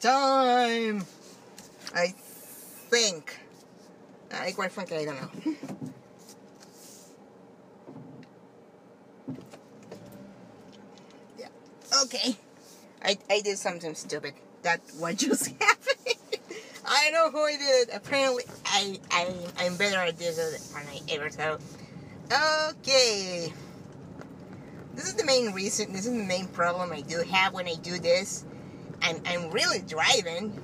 time. I think. Quite frankly, I don't know. Yeah. Okay. I did something stupid. That what just happened. I know who I did. Apparently, I'm better at this than I ever thought. Okay. This is the main reason. This is the main problem I do have when I do this. I'm really driving.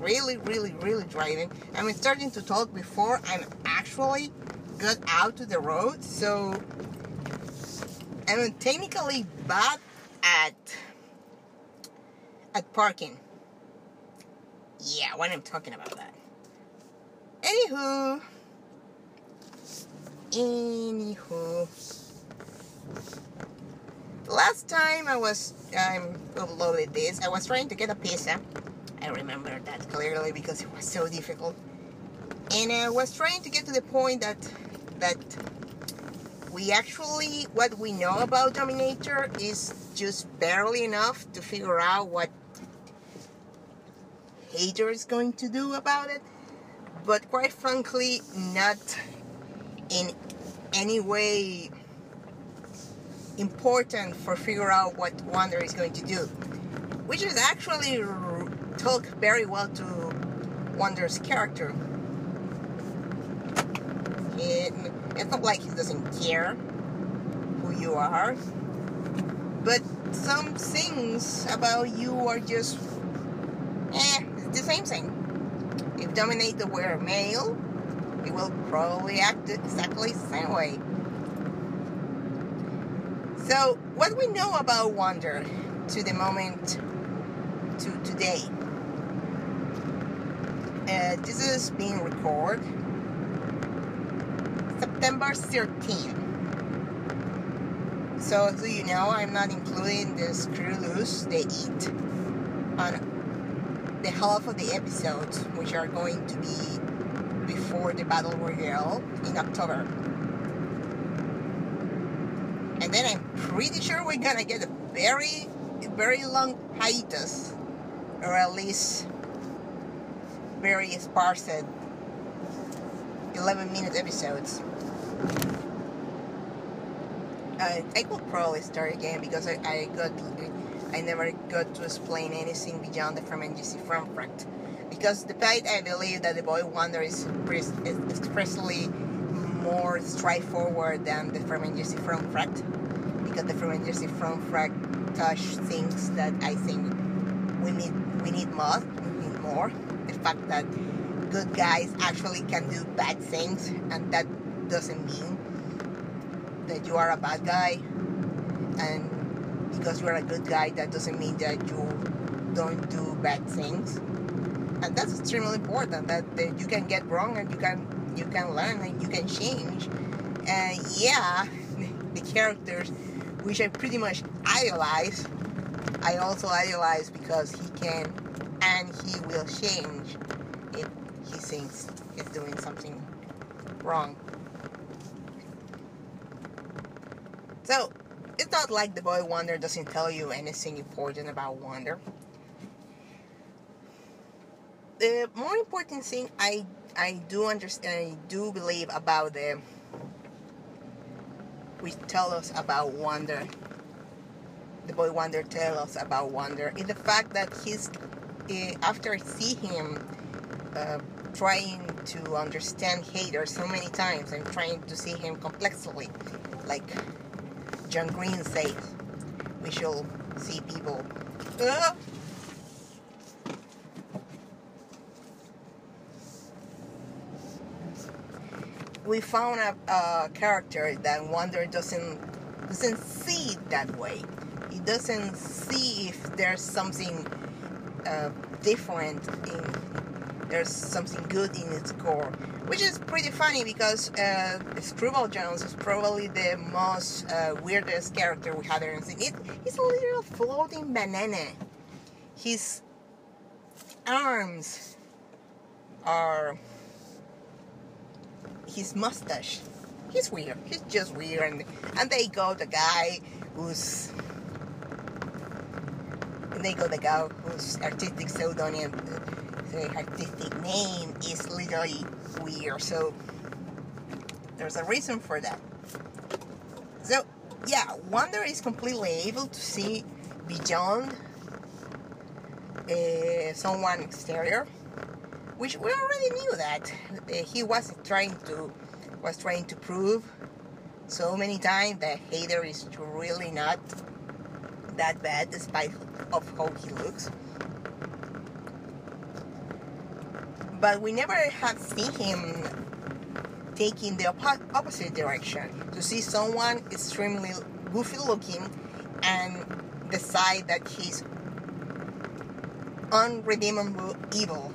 Really driving. I'm starting to talk before I'm actually got out to the road. So I'm technically bad at parking. Yeah, when I'm talking about that. Anywho. Last time I uploaded this, I was trying to get a pizza. I remember that clearly because it was so difficult. And I was trying to get to the point that we actually, what we know about Dominator is just barely enough to figure out what Hater is going to do about it. But quite frankly, not in any way important for figure out what Wander is going to do, which is actually talk very well to Wander's character. It's not like he doesn't care who you are, but some things about you are just it's the same thing. If Dominator were a male, he will probably act exactly the same way. So, what we know about Wander to the moment, to today. This is being recorded September 13th. So, so you know, I'm not including the screw loose they eat on the half of the episodes, which are going to be before the Battle Royale in October. And then I'm pretty sure we're gonna get a very long hiatus, or at least very sparse 11-minute episodes. I will probably start again because I never got to explain anything beyond the From NGC From Fact. Because the fact I believe that the Boy Wander is expressly more straightforward than the From NGC From Fact. Because the From NGC From Fact touch things that I think we need more. The fact that good guys actually can do bad things, and that doesn't mean that you are a bad guy. And because you are a good guy, that doesn't mean that you don't do bad things. And that's extremely important, that you can get wrong and you can learn and you can change. And yeah, the characters, which I pretty much idolize, I also idolize because he can and he will change if he thinks he's doing something wrong. So, it's not like the Boy Wander doesn't tell you anything important about Wander. The more important thing I do understand, I do believe about which tell us about Wander, the Boy Wander tell us about Wander, is the fact that he's, after I see him trying to understand Hater so many times and trying to see him complexly, like John Green says, we shall see people. We found a character that Wander doesn't see it that way. He doesn't see if there's something different there's something good in its core, which is pretty funny because Screwball Jones is probably the most weirdest character we have ever seen. He's a little floating banana. His arms are his mustache. He's weird. He's just weird. And they got the guy who's they got the guy whose artistic pseudonym, the artistic name is literally weird. So there's a reason for that. So yeah, Wander is completely able to see beyond someone exterior, which we already knew that he was trying to prove so many times that Heather is really not that bad, despite of how he looks. But we never have seen him taking the opposite direction, to see someone extremely goofy looking and decide that he's unredeemable evil,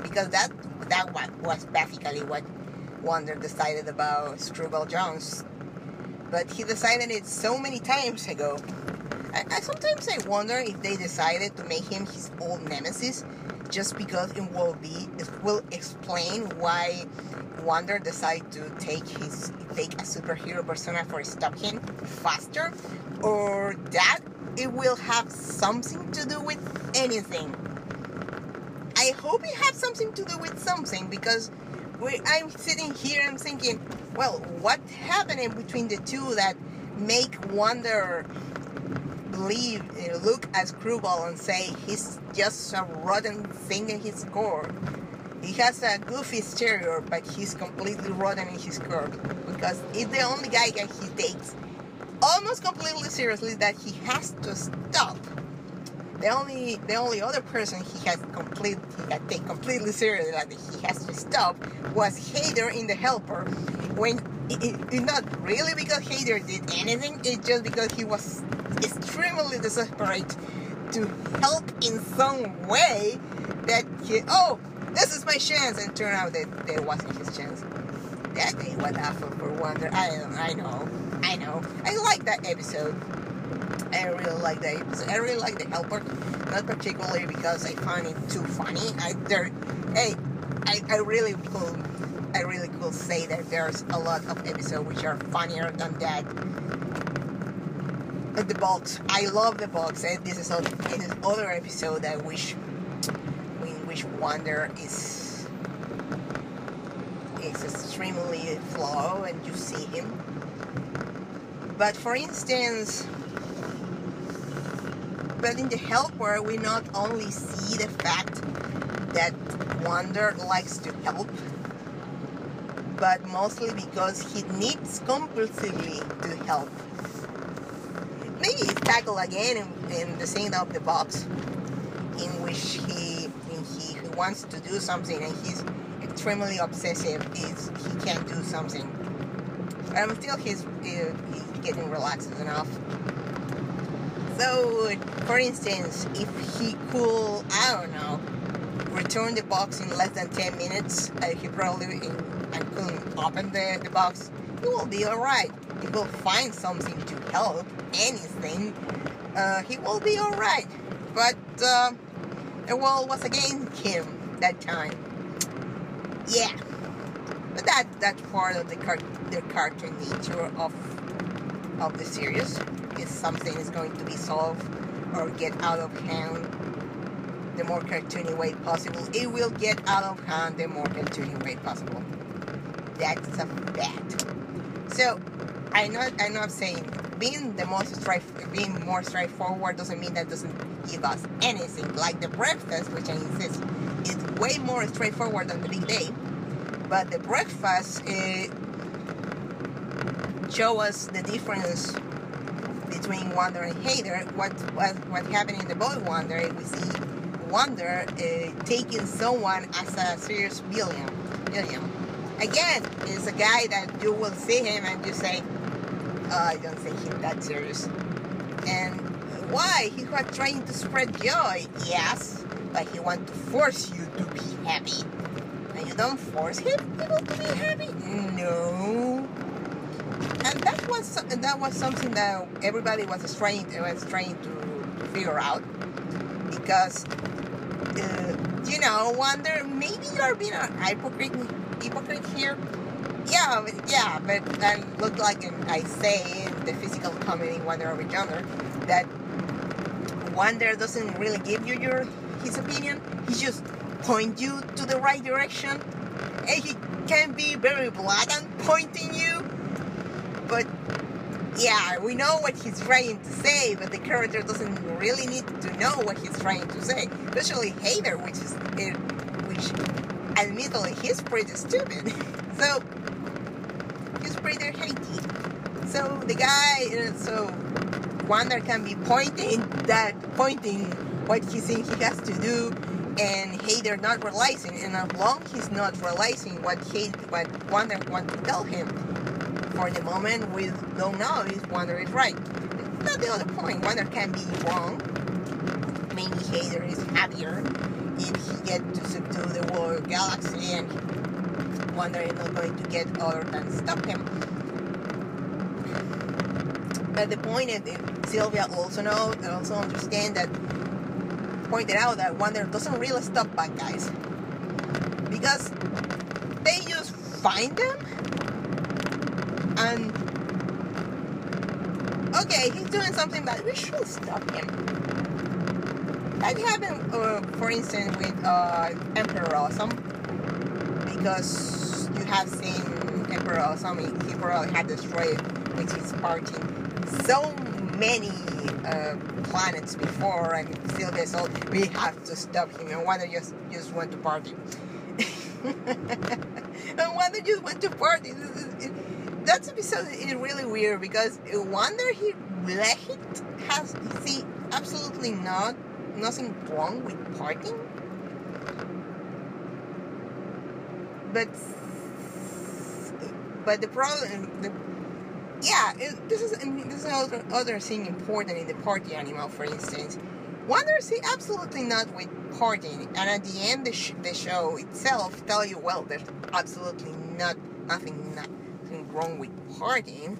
because that was basically what Wander decided about Screwball Jones. But he decided it so many times ago. I sometimes I wonder if they decided to make him his old nemesis just because it will explain why Wander decided to take a superhero persona for stop him faster, or that it will have something to do with anything. I hope it has something to do with something, because I'm sitting here and thinking, well, what happened between the two that make Wander look at Screwball and say he's just a rotten thing in his core. He has a goofy exterior, but he's completely rotten in his core, because he's the only guy that he takes almost completely seriously, that he has to stop. The only other person he had take completely seriously that he has to stop was Heather in the Helper. When it's not really because Heather did anything, it's just because he was extremely desperate to help in some way, that this is my chance, and turned out that there wasn't his chance. That day was awful for Wander. I know. I like that episode. I really like that episode. I really like the Helper, not particularly because I find it too funny. I really could say that there's a lot of episodes which are funnier than that. The box, I love the box, and this is other episode that in which Wander is extremely flawed, and you see him. But for instance, in the Helper, we not only see the fact that Wander likes to help, but mostly because he needs compulsively to help. Maybe it's tackled again in the scene of the box, in which he wants to do something and he's extremely obsessive. He can't do something, but still he's getting relaxed enough. So, for instance, if he could, return the box in less than 10 minutes, he probably couldn't open the box, he will be alright. He will find something to help, anything, he will be alright. But the world was against him that time. Yeah. But that's part of the cartoon nature of the series. If something is going to be solved or get out of hand the more cartoony way possible, it will get out of hand the more cartoony way possible. That's a fact. So I'm not saying being more straightforward doesn't mean that doesn't give us anything. Like the breakfast, which I insist is way more straightforward than the big day, but the breakfast show us the difference between Wander and Heather. What happened in the boy Wander, we see Wander taking someone as a serious villain. Again, it's a guy that you will see him and you say, I don't think him that serious. And why? He was trying to spread joy, yes, but he wants to force you to be happy. And you don't force him to be happy? No. And that was something that everybody was trying to figure out, because Wander, maybe you're being a hypocrite here. Yeah, but I look like I say in the physical comedy Wander over Yonder that Wander doesn't really give you his opinion. He just points you to the right direction, and he can be very blatant pointing you. But yeah, we know what he's trying to say, but the character doesn't really need to know what he's trying to say. Especially Heather, which admittedly he's pretty stupid. So he's pretty haty. So the guy, so Wander can be pointing what he thinks he has to do, and Heather not realizing. And as long he's not realizing what Wander wants to tell him, for the moment we don't know if Wander is right. That's the other point. Wander can be wrong. Maybe Heather is happier if he gets to subdue the whole galaxy, and Wander is not going to get other than stop him. But the point is, Sylvia also understand that, pointed out that Wander doesn't really stop bad guys, because they just find them, and okay, he's doing something bad, we should stop him. That happened, for instance, with Emperor Awesome, because you have seen Emperor Awesome. He probably had destroyed with his party so many planets before, and Sylvia said, we have to stop him, and Wander just went to party. And Wander just went to party. That episode is really weird, because Wander, he has absolutely nothing wrong with partying, but the problem, this is another thing important in the party animal. For instance, Wander is absolutely not with partying, and at the end the show itself tell you, well, there's absolutely nothing wrong with partying,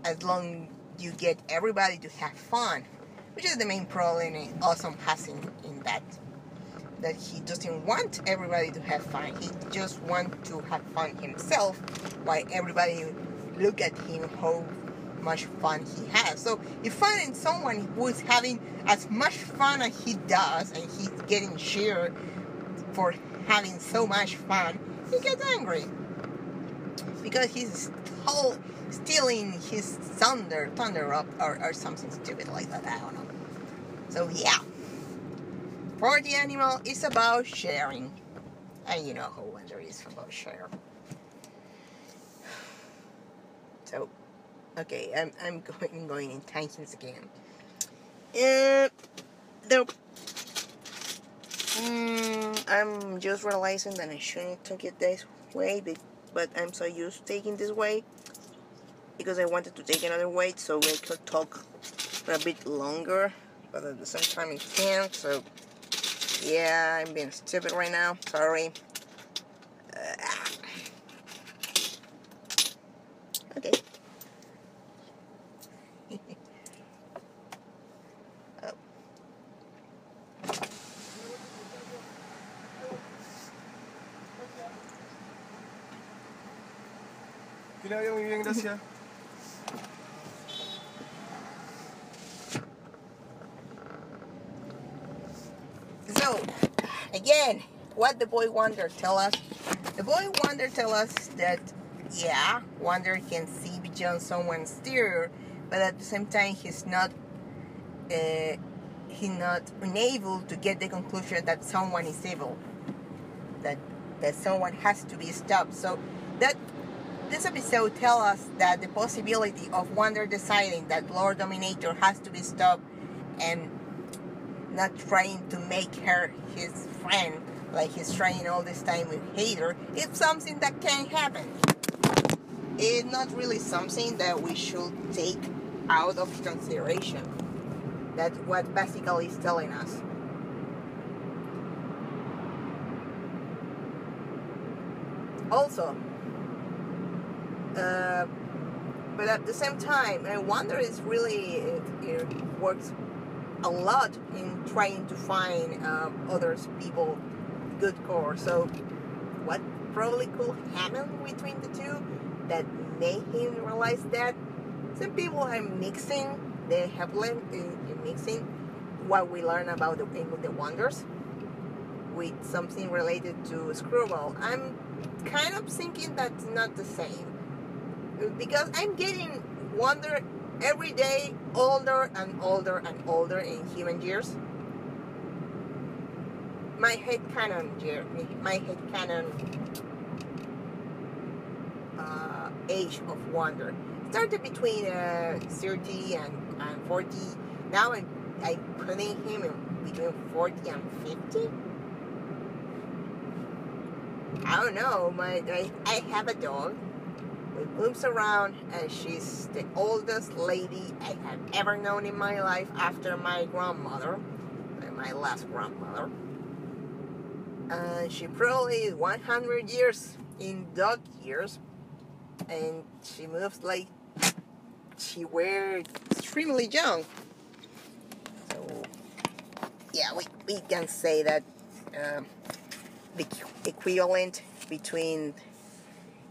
as long you get everybody to have fun, which is the main problem Awesome has in that he doesn't want everybody to have fun. He just wants to have fun himself, while everybody look at him how much fun he has. So if finding someone who is having as much fun as he does, and he's getting cheered for having so much fun, he gets angry, because he's stealing his thunder up, or something stupid like that. I don't know. So yeah, party animal is about sharing, and you know how Wander is about share. So, okay, I'm going in tangents again. I'm just realizing that I shouldn't take it this way, but I'm so used to taking this way, because I wanted to take another way so I could talk for a bit longer, but at the same time I can't. So yeah, I'm being stupid right now, sorry. Okay. Oh. Muy bien, gracias. So, again, what the boy Wander tell us? The boy Wander tell us that, yeah, Wander can see beyond someone's exterior, but at the same time he's not unable to get the conclusion that someone is evil, that someone has to be stopped. So that this episode tells us that the possibility of Wander deciding that Lord Dominator has to be stopped and not trying to make her his friend like he's trying all this time with Heather, it's something that can happen. It's not really something that we should take out of consideration. That's what basically is telling us. Also, but at the same time, Wander is really, it works a lot in trying to find other people good core. So what probably could happen between the two that made him realize that some people are mixing, they have learned in mixing what we learn about the Wonders with something related to Screwball. I'm kind of thinking that's not the same, because I'm getting Wander every day older and older and older in human years. My headcanon age of Wander started between 30 and 40. Now I'm putting him in between 40 and 50. I don't know. I have a dog who moves around, and she's the oldest lady I have ever known in my life after my grandmother, my last grandmother. She probably is 100 years in dog years, and she moves like she were extremely young. So yeah, we can say that the equivalent between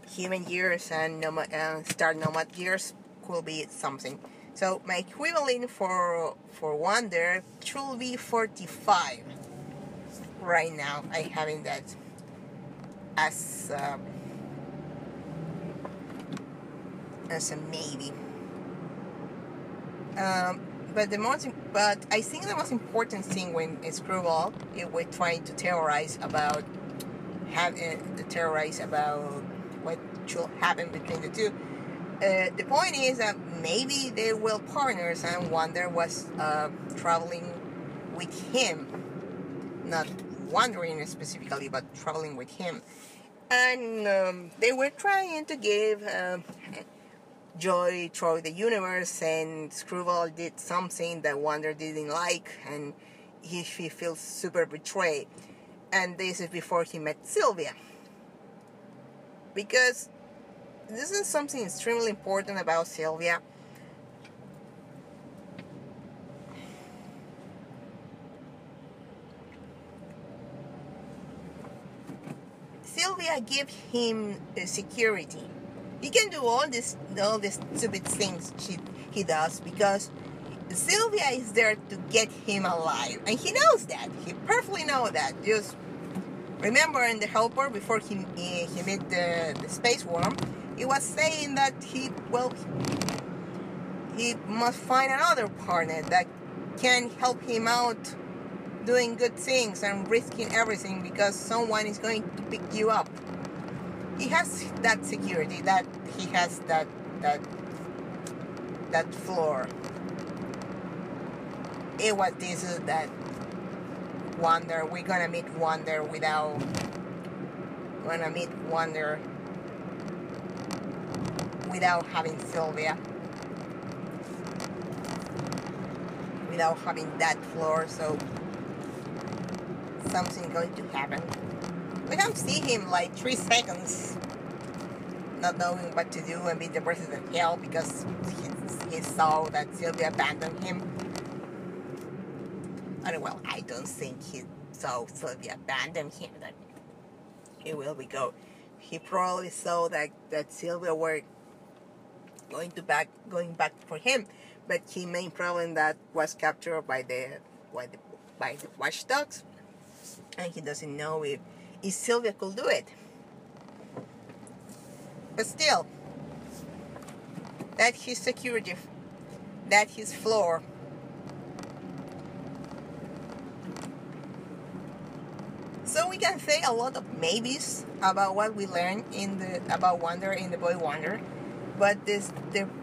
human years and star nomad years could be something. So my equivalent for Wander should be 45. Right now, I having that as a maybe. But I think the most important thing when Screwball, if we're trying to theorize about what should happen between the two, the point is that maybe they were partners, and Wander was traveling with him, not wandering specifically, but traveling with him, and they were trying to give joy through the universe, and Screwball did something that Wander didn't like, and he feels super betrayed. And this is before he met Sylvia, because this is something extremely important about Sylvia. Sylvia gives him security. He can do all these stupid things he does because Sylvia is there to get him alive, and he knows that. He perfectly knows that. Just remember in the Helper, before he met the space worm, he was saying that he must find another partner that can help him out doing good things and risking everything, because someone is going to pick you up. He has that security, that he has that floor. It was this that Wander, we're gonna meet Wander without having Sylvia, without having that floor. So something going to happen. We can see him like 3 seconds not knowing what to do and beat the president of hell because he saw that Sylvia abandoned him. And well, I don't think he saw Sylvia abandon him, that he will be go. He probably saw that Sylvia were going back for him, but his main problem that was captured by the watchdogs, and he doesn't know if Sylvia could do it. But still, that his security, that his floor. So we can say a lot of maybes about what we learned about Wander in the Boy Wander, but the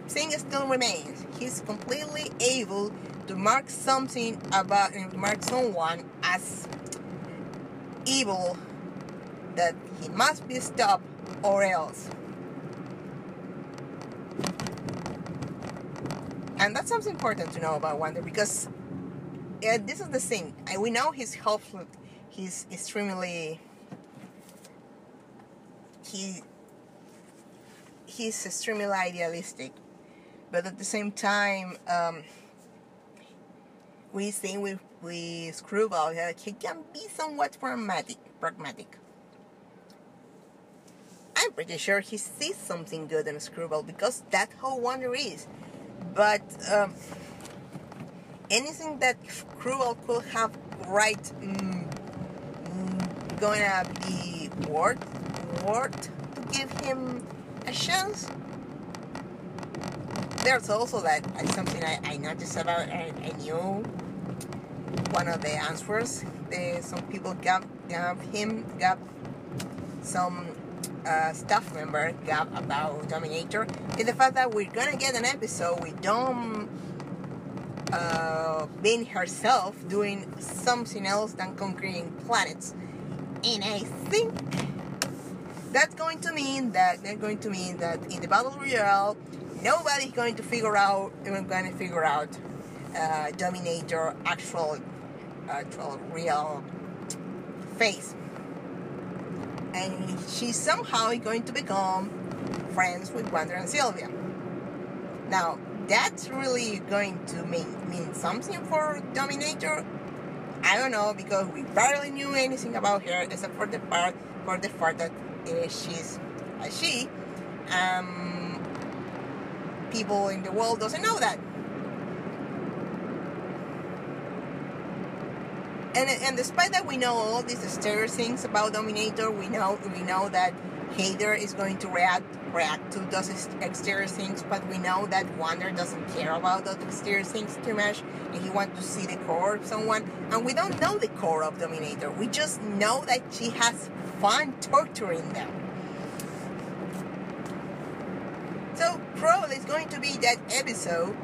thing still remains. He's completely able to mark someone as evil, that he must be stopped or else. And that's something important to know about Wander, because this is the thing. We know he's helpful. He's extremely. He's extremely idealistic, but at the same time, we think we Screwball that he can be somewhat pragmatic. I'm pretty sure he sees something good in Screwball, because that's how Wander is. But anything that Cruel could have gonna be worth to give him a chance. There's also that something I noticed about. I knew one of the answers some people gave some staff member gave about Dominator is the fact that we're gonna get an episode with Dom being herself doing something else than conquering planets, and I think that's going to mean that in the Battle Royale nobody's going to figure out Dominator actual real face, and she's somehow going to become friends with Wander and Sylvia. Now that's really going to mean something for Dominator. I don't know, because we barely knew anything about her except for the fact that she's a she. People in the world doesn't know that. And despite that, we know all these exterior things about Dominator. We know that Heather is going to react to those exterior things, but we know that Wander doesn't care about those exterior things too much, and he wants to see the core of someone. And we don't know the core of Dominator. We just know that she has fun torturing them. So probably it's going to be that episode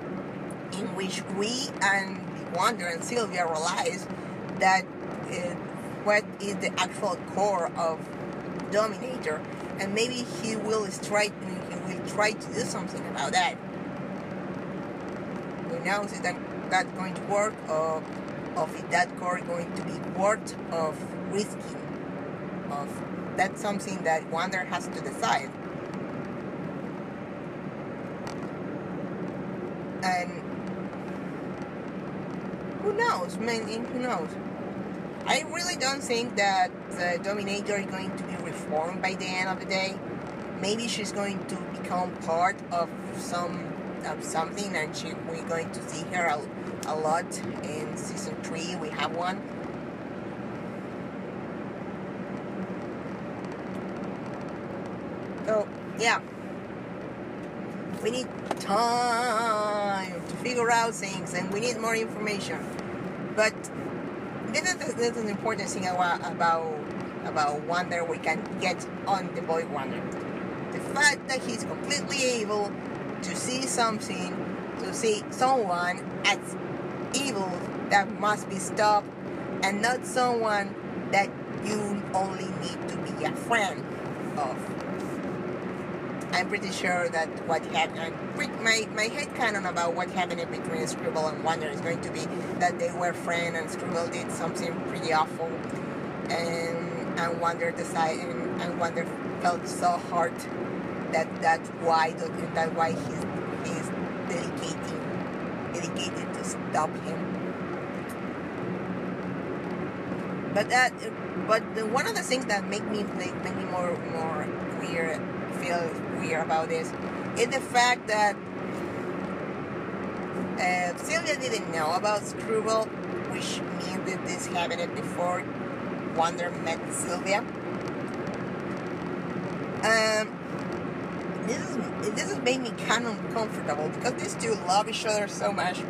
in which we and Wander and Sylvia realize that what is the actual core of Dominator, and maybe he will try to do something about that. Who knows if that's going to work, or if that core is going to be worth of risking. That's something that Wander has to decide. And who knows? Who knows? I really don't think that the Dominator is going to be reformed by the end of the day. Maybe she's going to become part of something, and we're going to see her a lot in season 3. We have one. So yeah, we need time to figure out things, and we need more information. But this is an important thing about Wander we can get on the boy Wander. The fact that he's completely able to see something, to see someone as evil that must be stopped, and not someone that you only need to be a friend of. I'm pretty sure that what happened, my headcanon about what happened between Scribble and Wander is going to be that they were friends, and Scribble did something pretty awful, and Wander decided, and Wander felt so hurt that's why he's dedicated to stop him. But one of the things that make me more weird. Feel weird about this is the fact that Sylvia didn't know about Screwball, which means that this happened before Wander met Sylvia. This has made me kind of uncomfortable because these two love each other so much.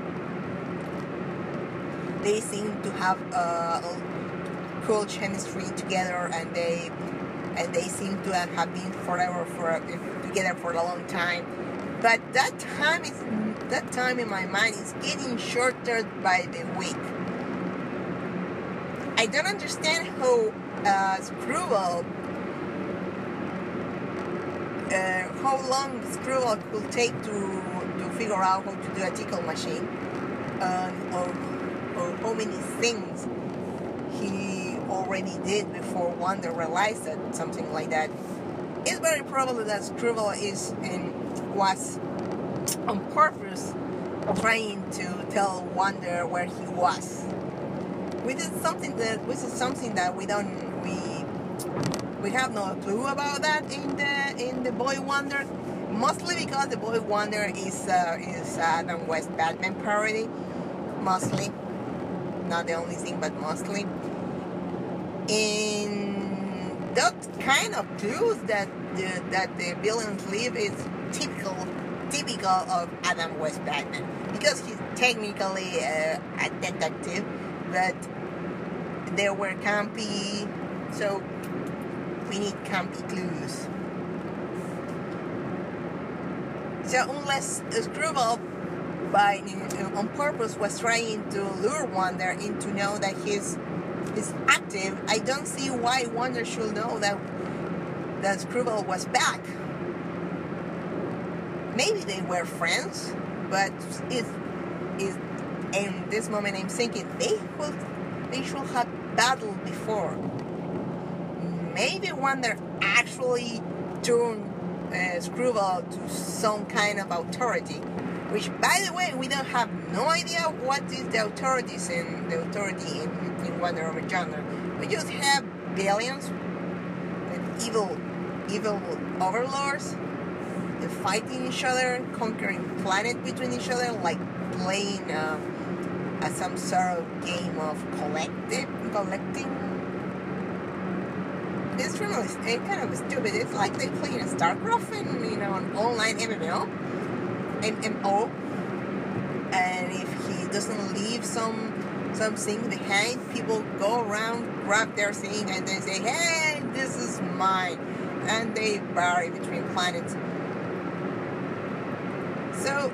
They seem to have cool chemistry together, and they seem to have been together for a long time. But that time in my mind is getting shorter by the week. I don't understand how how long Screwball could take to figure out how to do a tickle machine, or how many things he already did before Wander realized that something like that. It's very probable that Screwball was on purpose trying to tell Wander where he was. Which is something that we have no clue about that in the Boy Wander. Mostly because the Boy Wander is Adam West Batman parody. mostly. Not the only thing, but mostly. And that kind of clues that the villains leave is typical of Adam West Batman, because he's technically a detective, but they were campy, so we need campy clues. So unless Screwball on purpose was trying to lure Wander into know that he's active, I don't see why Wander should know that Screwball was back. Maybe they were friends, but in this moment I'm thinking they should have battled before. Maybe Wander actually turned Screwball to some kind of authority, which, by the way, we don't have no idea what is the authority in Wander over Yonder. We just have billions and evil overlords fighting each other, conquering planets between each other, like playing some sort of game of collecting. It's really kind of stupid. It's like they play in StarCraft and an online MMO, and if he doesn't leave something behind, people go around, grab their thing, and they say, "Hey, this is mine," and they vary between planets. So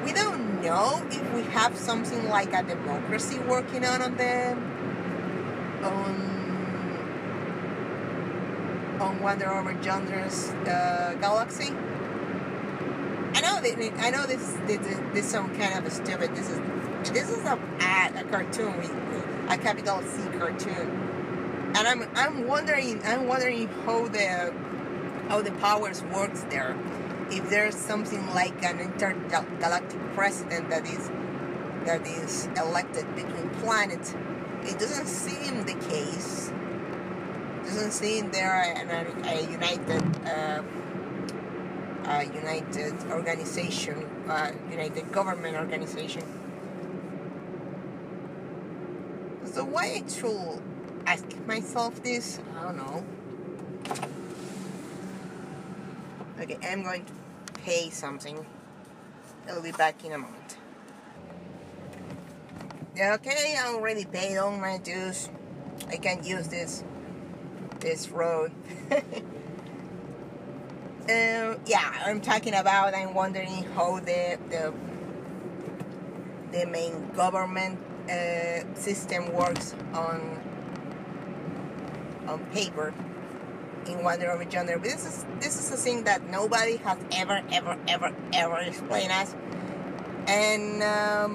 we don't know if we have something like a democracy working on them on Wander over Yonder's galaxy. I know this is some kind of stupid. This is a cartoon, a capital C cartoon, and I'm wondering how the powers works there. If there's something like an intergalactic president that is elected between planets, it doesn't seem the case. It doesn't seem there a united organization, united government organization. So why I should ask myself this? I don't know. Okay, I'm going to pay something. I'll be back in a moment. Okay, I already paid all my dues. I can use this road. Yeah, I'm wondering how the main government system works on paper in Wander over Yonder. This is a thing that nobody has ever explained us. And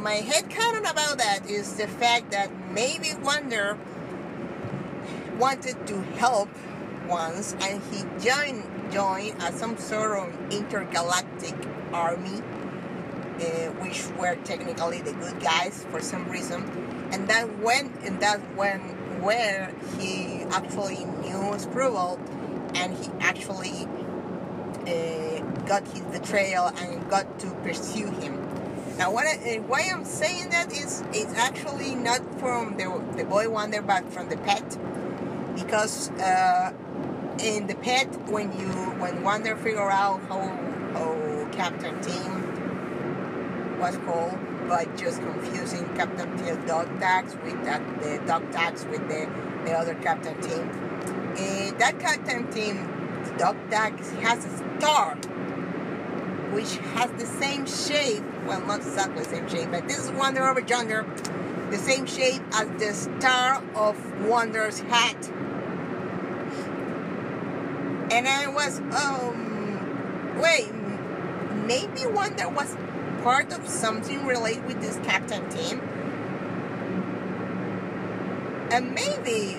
my headcanon about that is the fact that maybe Wander wanted to help once, and he joined some sort of intergalactic army, which were technically the good guys for some reason, and where he actually knew Screwball, and he actually got his betrayal and got to pursue him. Now, why I'm saying that is it's actually not from the boy Wander, but from the pet, because in the pet, when Wander figure out how Captain Team was called, by just confusing Captain Team's dog tags with the dog tags with the other Captain Team, that Captain Team dog tag has a star, which has the same shape. Well, not exactly the same shape, but this is Wander over Yonder, the same shape as the star of Wander's hat. And I was, wait, maybe Wander was part of something related with this Captain Team, and maybe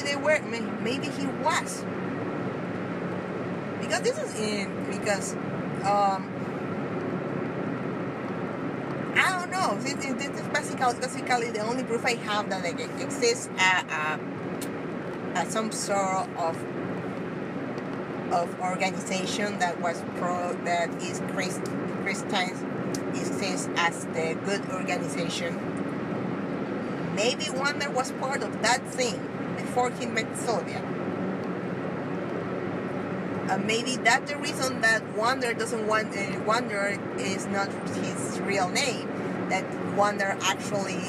they were, maybe he was, because this is because I don't know. This is basically the only proof I have that there exists some sort of organization that is sees as the good organization. Maybe Wander was part of that thing before he met Sylvia. Maybe that's the reason that Wander doesn't want. Wander is not his real name. That Wander actually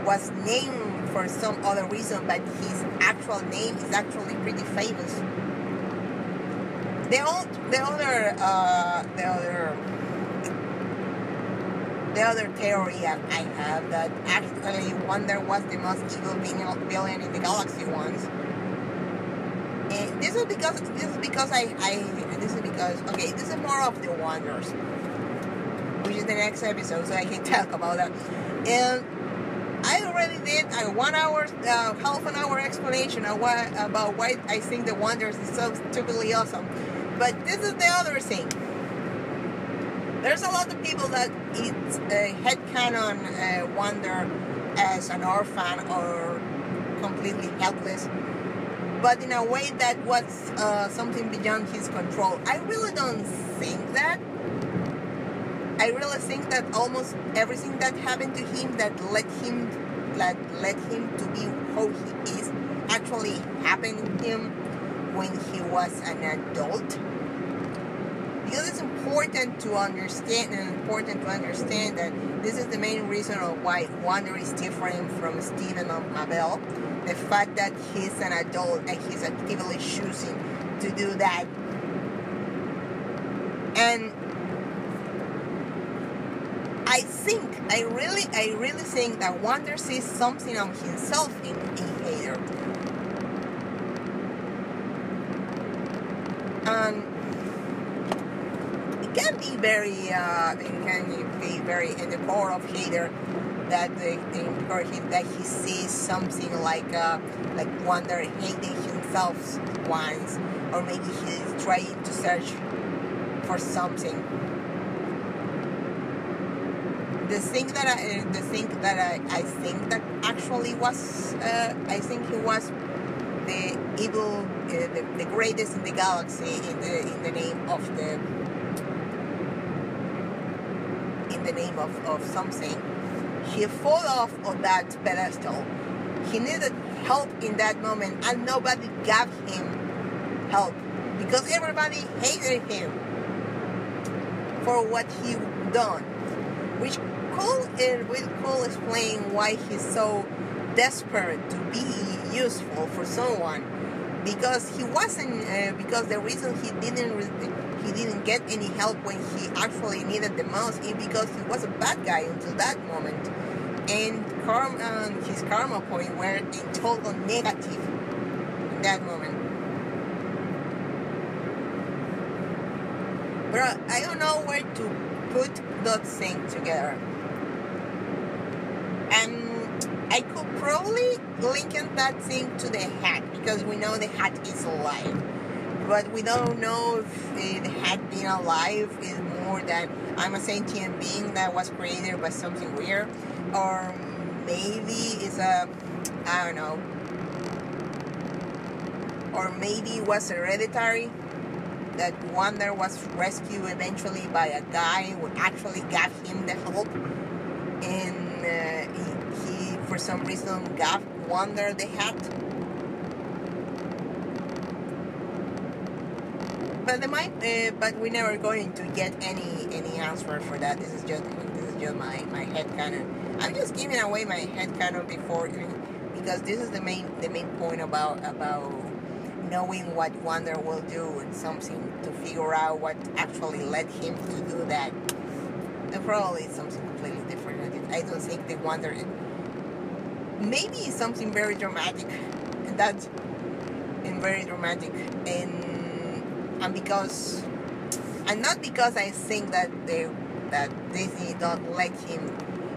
was named for some other reason, but his actual name is actually pretty famous. The other theory I have that actually Wander was the most evil villain in the galaxy once. And this is because this is more of the Wanders, which is the next episode, so I can talk about that. And I already did a 1 hour, half an hour explanation about why I think the Wanders is so stupidly awesome. But this is the other thing. There's a lot of people that it's headcanon Wander as an orphan or completely helpless, but in a way that was something beyond his control. I really don't think that. I really think that almost everything that happened to him that led him to be who he is actually happened to him when he was an adult. Because it's important to understand that this is the main reason of why Wander is different from Steven or Abel. The fact that he's an adult and he's actively choosing to do that. And I really think that Wander sees something of himself in Heather. It can be very in the core of Heather that that he sees something like Wander hating himself once, or maybe he's trying to search for something. The thing that I think that actually was I think he was the evil, the greatest in the galaxy in the name of something. He fell off of that pedestal. He needed help in that moment, and nobody gave him help because everybody hated him for what he done, which will explain why he's so desperate to be useful for someone, because he wasn't because the reason he didn't get any help when he actually needed the most is because he was a bad guy until that moment, and his karma point were in total negative in that moment. But I don't know where to put those things together. And I could probably link that thing to the hat, because we know the hat is alive. But we don't know if the hat being alive is more than I'm a sentient being that was created by something weird. Or maybe it's I don't know. Or maybe it was hereditary. That Wander was rescued eventually by a guy who actually gave him the help, and he for some reason gave Wander the hat. But we're never going to get any answer for that. This is just my headcanon. I'm just giving away my headcanon because this is the main point about knowing what Wander will do and something to figure out what actually led him to do that. And probably it's something completely different. I don't think the Wander. Maybe it's something very dramatic, and very dramatic, and not because I think that Disney don't let him,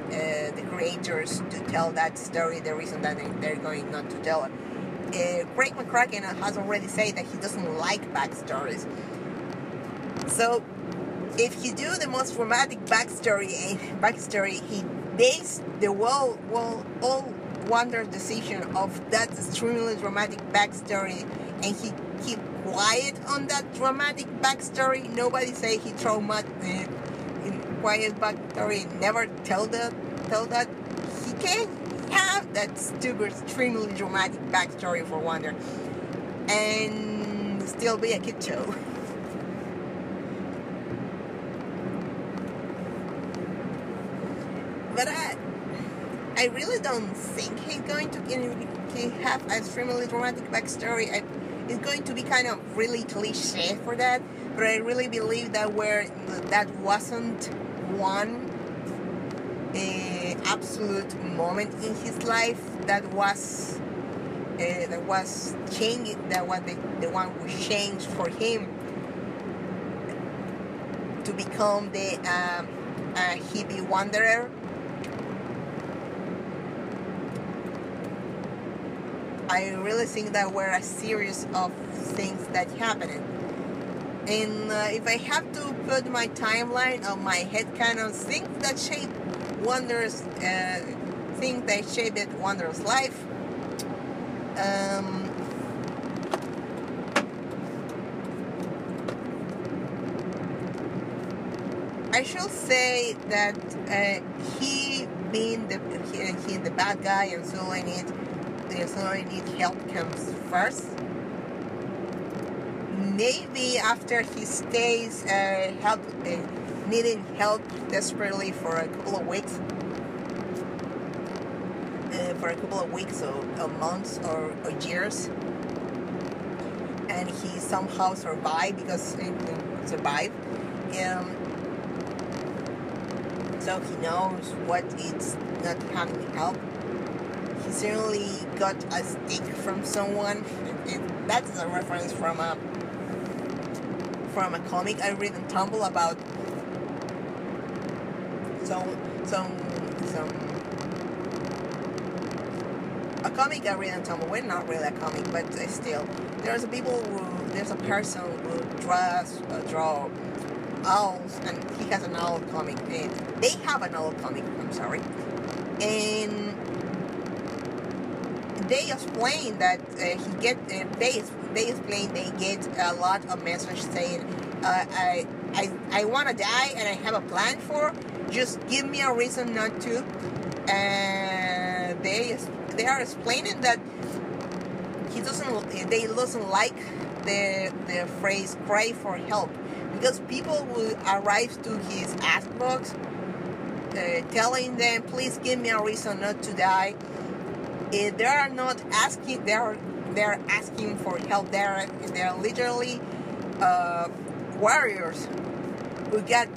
the creators, to tell that story. The reason that they're going not to tell it. Craig McCracken has already said that he doesn't like backstories. So, if he do the most dramatic backstory, he based the all Wander's decision of that extremely dramatic backstory, and he keep quiet on that dramatic backstory. Nobody say he quiet backstory, never tell that he can have that stupid, extremely dramatic backstory for Wander and still be a kid show. But I really don't think he's going to have a extremely dramatic backstory. It's going to be kind of really cliche for that, but I really believe that that wasn't one absolute moment in his life that was changing, that was the one who changed for him to become the hippie wanderer. I really think that were a series of things that happened. And if I have to put my timeline on my headcanon, things that shaped Wander's, things that shaped Wander's life, I should say that he being the bad guy and so I need help comes first. Maybe after he stays needing help desperately for a couple of weeks, or months or years, and he somehow survived because he survived. So he knows what it's not having help. He certainly got a stick from someone. That's a reference from a comic I read on Tumblr about a comic I read on Tumblr. Well, not really a comic, but still, there's a person who draw owls, and he has an owl comic. And they have an owl comic. I'm sorry, and they explain that they get a lot of messages saying, I want to die and I have a plan for. Just give me a reason not to. And they are explaining that they doesn't like the phrase "cry for help" because people will arrive to his ask box, telling them, "Please give me a reason not to die." They are not asking. They're asking for help. They're literally warriors who got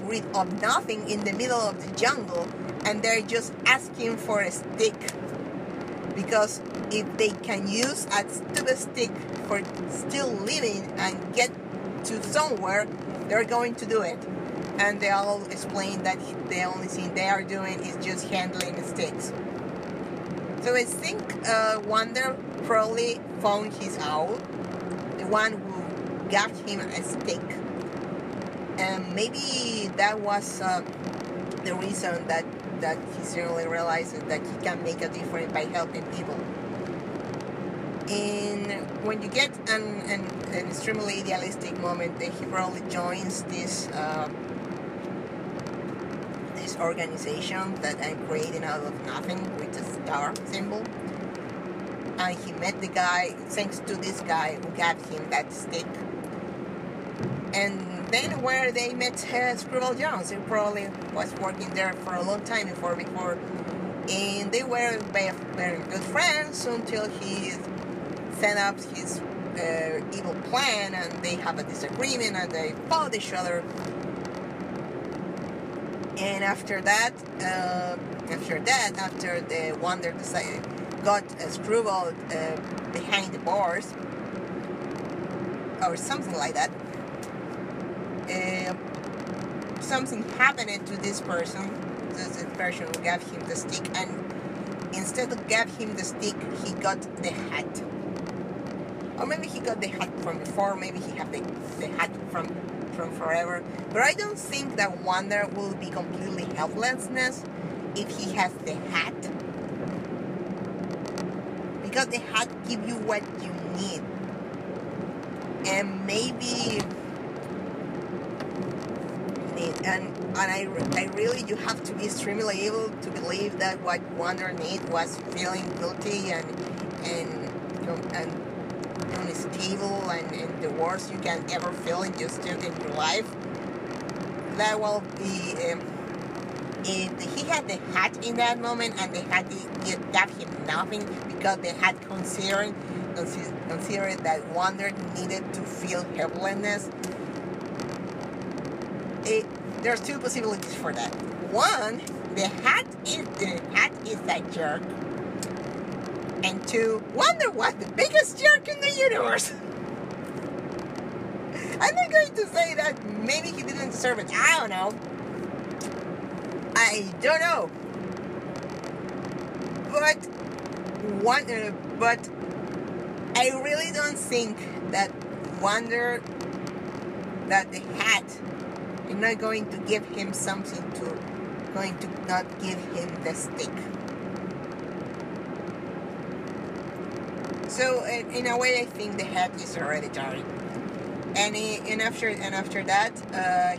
rid of nothing in the middle of the jungle, and they're just asking for a stick. Because if they can use a stupid stick for still living and get to somewhere, they're going to do it. And they all explain that the only thing they are doing is just handling the sticks. So I think Wander probably found his owl, the one who gave him a stick. And maybe that was the reason that he certainly realized that he can make a difference by helping people. And when you get an extremely idealistic moment, he probably joins this organization that I'm creating out of nothing with a star symbol. And he met the guy thanks to this guy who gave him that stick. And then where they met Scribble Jones, he probably was working there for a long time before, and they were very good friends until he set up his evil plan, and they have a disagreement, and they fought each other. And after the Wander got Scribble behind the bars, or something like that. Something happened to this person who gave him the stick, and instead of gave him the stick, he got the hat. Or maybe he got the hat from before, maybe he had the hat from forever. But I don't think that Wander will be completely helplessness if he has the hat. Because the hat gives you what you need. And maybe I really, you have to be extremely able to believe that what Wander need was feeling guilty and you know, and unstable and the worst you can ever feel in your life. That will be if he had the hat in that moment and they had gave him nothing because they had considered that Wander needed to feel helplessness. There's two possibilities for that. One, the hat is a jerk, and two, Wander was the biggest jerk in the universe. I'm not going to say that maybe he didn't deserve it. I don't know. But I really don't think that Wander, that the hat is not going to give him something going to not give him the stick. So in a way, I think the hat is hereditary. And after that,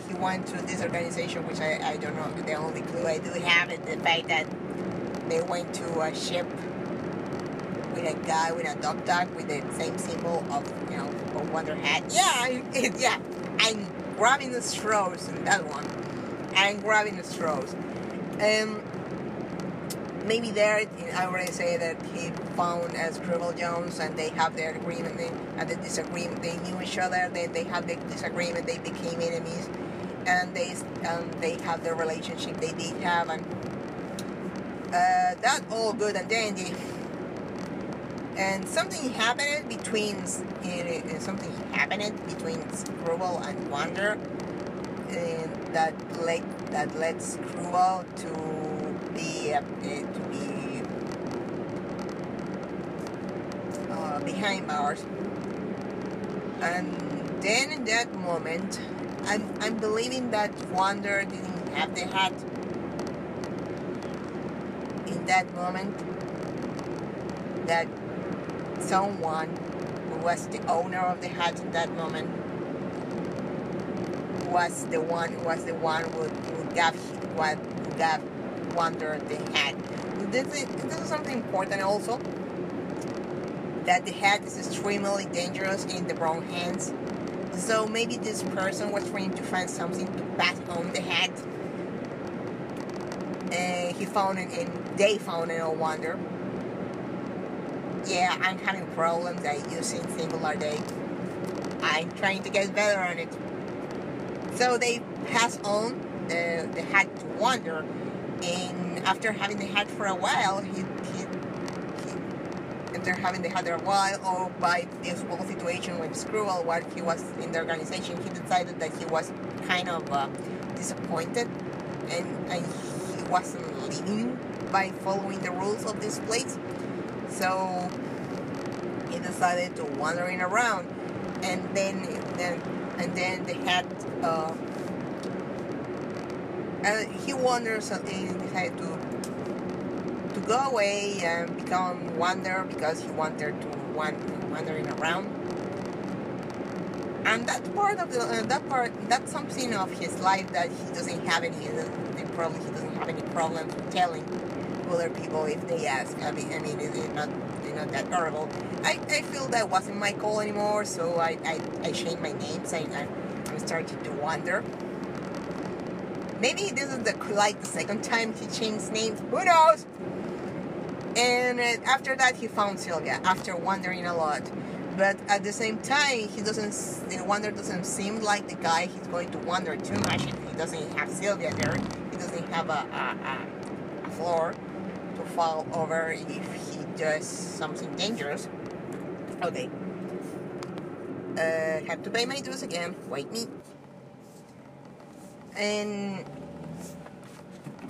he went to this organization, which I don't know. The only clue I do have is the fact that they went to a ship with a guy with a dog tag with the same symbol of a Wander hat. Yeah, I'm grabbing the straws in that one. I'm grabbing the straws. Maybe there, I already say that he found Scribble Jones and they have their agreement and the disagreement. They knew each other, then they have the disagreement, they became enemies, and they have the relationship they did have, and that all good and dandy. And something happened between Scribble and Wander, and that led Scribble to be behind bars. And then in that moment, I'm believing that Wander didn't have the hat. In that moment, that someone who was the owner of the hat in that moment was the one who gave Wander the hat. This is something important also, that the hat is extremely dangerous in the wrong hands. So maybe this person was trying to find something to pass on the hat. And he found it, and they found it on Wander. Yeah, I'm having problems using singular they. I'm trying to get better on it. So they pass on the hat to Wander, and after having the hat for a while, or by this whole situation with Scribble, while he was in the organization, he decided that he was kind of disappointed, and he wasn't living by following the rules of this place. So he decided to wandering around, and then the hat. He wanders. He decided to go away and become Wander because he wanted to wandering around. And that's that's something of his life that he doesn't have any. Probably he doesn't have any problems with telling other people if they ask. I mean, it's not that horrible. I feel that wasn't my call anymore, so I changed my name. So I'm starting to Wander. Maybe this is the second time he changed names. Who knows? And after that, he found Sylvia after wandering a lot. But at the same time, Wander doesn't seem like the guy he's going to wander too much if he doesn't have Sylvia there. He doesn't have a floor to fall over if he does something dangerous. Okay. Have to pay my dues again. Wait me. And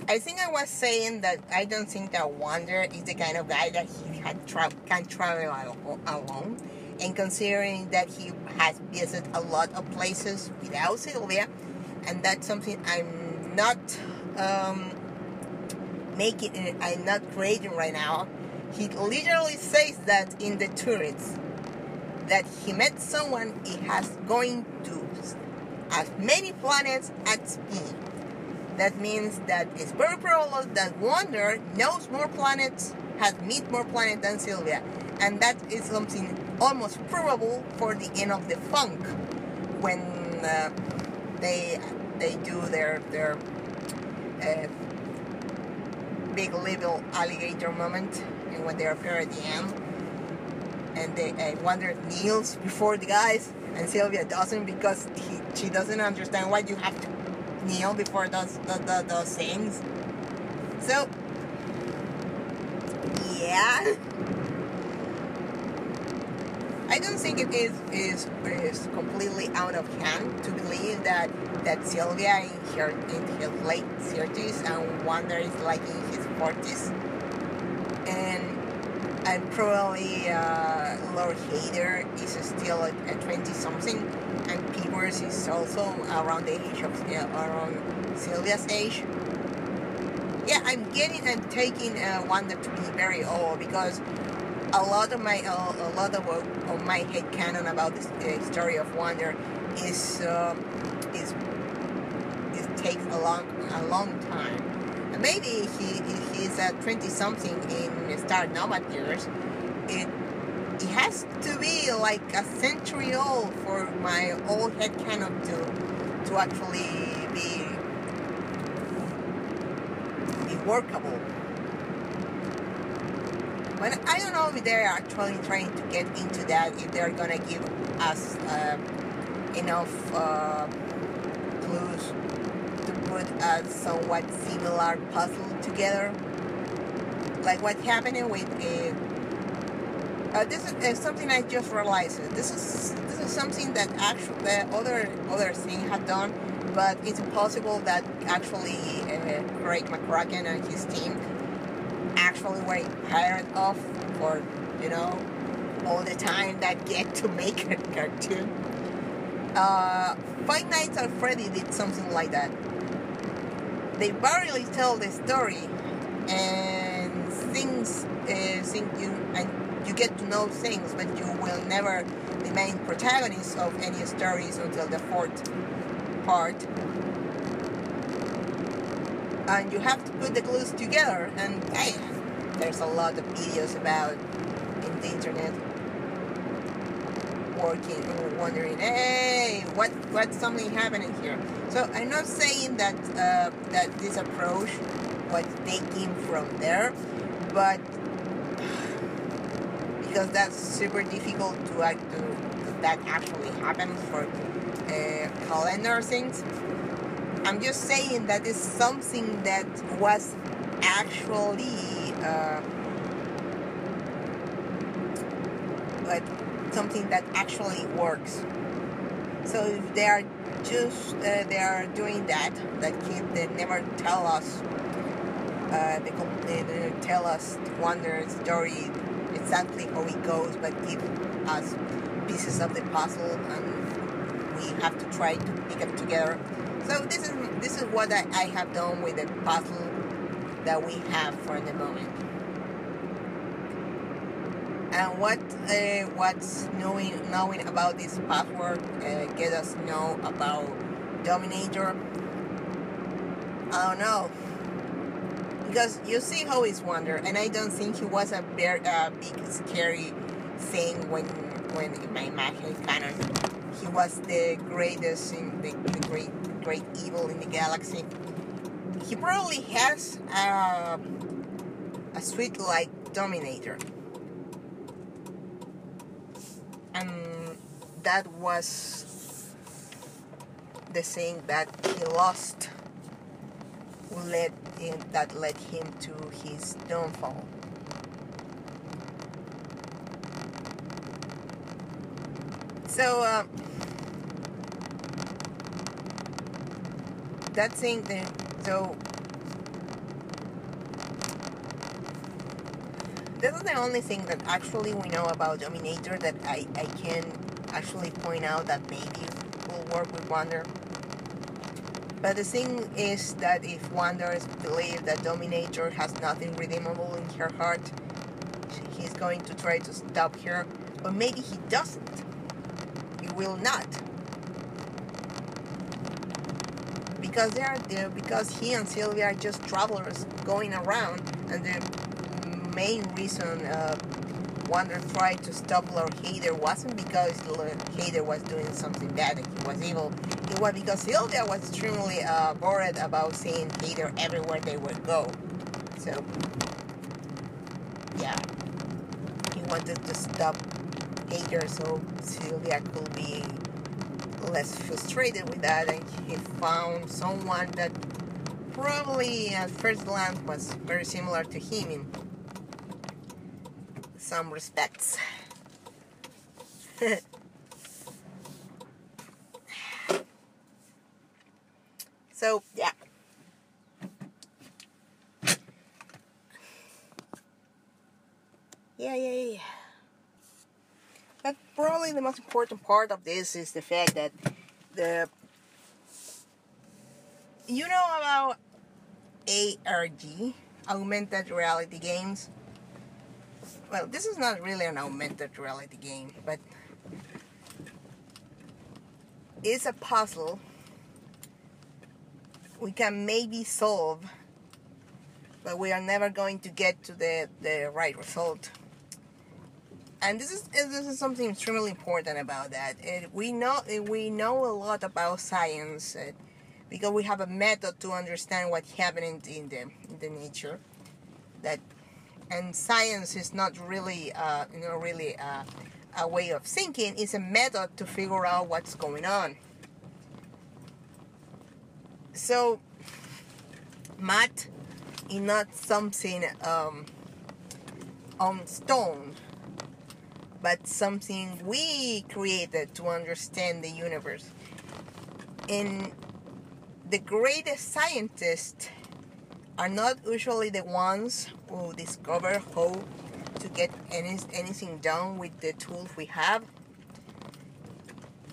I think I was saying that I don't think that Wander is the kind of guy that he can travel alone. And considering that he has visited a lot of places without Sylvia, and that's something I'm not I'm not creating right now. He literally says that in the tourists, that he met someone he has going to as many planets at speed. That means that it's very probable that Wander knows more planets, has met more planets than Sylvia, and that is something almost probable for the end of the funk, when they do their big little alligator moment, and when they appear at the end, and Wander kneels before the guys, and Sylvia doesn't, because she doesn't understand why you have to kneel before those things. So yeah, I don't think it is completely out of hand to believe that Sylvia in her late 30s and Wander is like in his 40s, and probably Lord Hader is still a 20-something, and Peebles is also around the age of around Sylvia's age. Yeah, I'm taking Wander to be very old, because a lot of my headcanon about the story of Wander is takes a long time. Maybe he's at 20-something in Star Nomad years. It has to be like a century old for my old headcanon to actually be workable. But I don't know if they're actually trying to get into that, if they're gonna give us enough clues to put a somewhat similar puzzle together, like what happened with this is something I just realized. This is something that actually the other thing had done, but it's impossible that actually Craig McCracken and his team actually were hired off for all the time that get to make a cartoon. Five Nights at Freddy did something like that. They barely tell the story, and you get to know things, but you will never the main protagonist of any stories until the fourth part. And you have to put the clues together, and hey, there's a lot of videos about in the internet wondering, hey, what's something happening here. So I'm not saying that that this approach was taken from there, but because that's super difficult to that actually happens for calendar things. I'm just saying that is something that was actually like something that actually works. So if they are just they are doing that they never tell us they tell us Wander's story exactly how it goes, but give us pieces of the puzzle, and we have to try to pick it together. So this is what I have done with the puzzle that we have for the moment. And what's knowing about this password get us know about Dominator? I don't know, because you see how he's Wander, and I don't think he was a big scary thing when in my imaginary canon he was the greatest in the great evil in the galaxy. He probably has a suit like Dominator, and that was the thing that he lost that led him to his downfall. So that thing then, so this is the only thing that actually we know about Dominator that I can actually point out that maybe will work with Wander. But the thing is that if Wander believes that Dominator has nothing redeemable in her heart, he's going to try to stop her, or maybe he doesn't. He will not. because they are there, because he and Sylvia are just travelers going around, and the main reason Wander tried to stop Lord Hader wasn't because Lord Hader was doing something bad and he was evil. It was because Sylvia was extremely worried about seeing Hader everywhere they would go. So, yeah, he wanted to stop Hader so Sylvia could be less frustrated with that, and he found someone that probably at first glance was very similar to him in some respects. So, yeah. Yeah. But probably the most important part of this is the fact that you know about ARG, augmented reality games. Well, this is not really an augmented reality game, but it's a puzzle we can maybe solve, but we are never going to get to the right result. And this is something extremely important about that. We know a lot about science because we have a method to understand what's happening in the nature. And science is not really a way of thinking. It's a method to figure out what's going on. So math is not something on stone, but something we created to understand the universe. And the greatest scientists are not usually the ones who discover how to get anything done with the tools we have,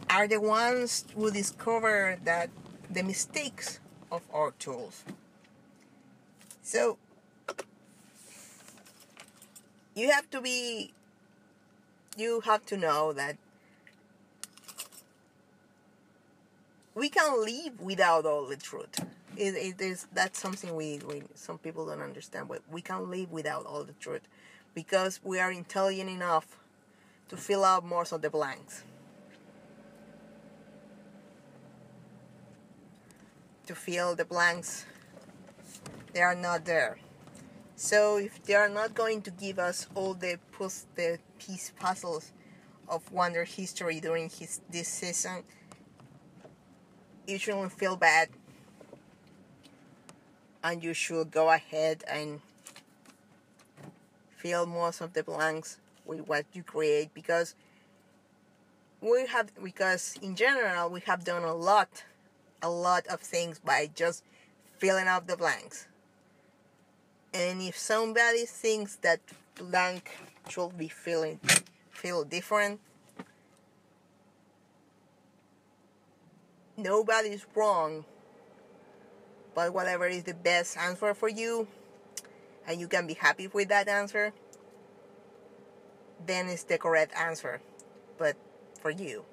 are the ones who discover that the mistakes of our tools. So you have to know that we can live without all the truth. That's something we some people don't understand, but we can live without all the truth because we are intelligent enough to fill out most of the blanks. To fill the blanks, they are not there. So if they are not going to give us all the piece puzzles of Wander history during this season, you shouldn't feel bad, and you should go ahead and fill most of the blanks with what you create, because in general we have done a lot of things by just filling up the blanks. And if somebody thinks that blank should be feel different, nobody's wrong, but whatever is the best answer for you, and you can be happy with that answer, then it's the correct answer, but for you.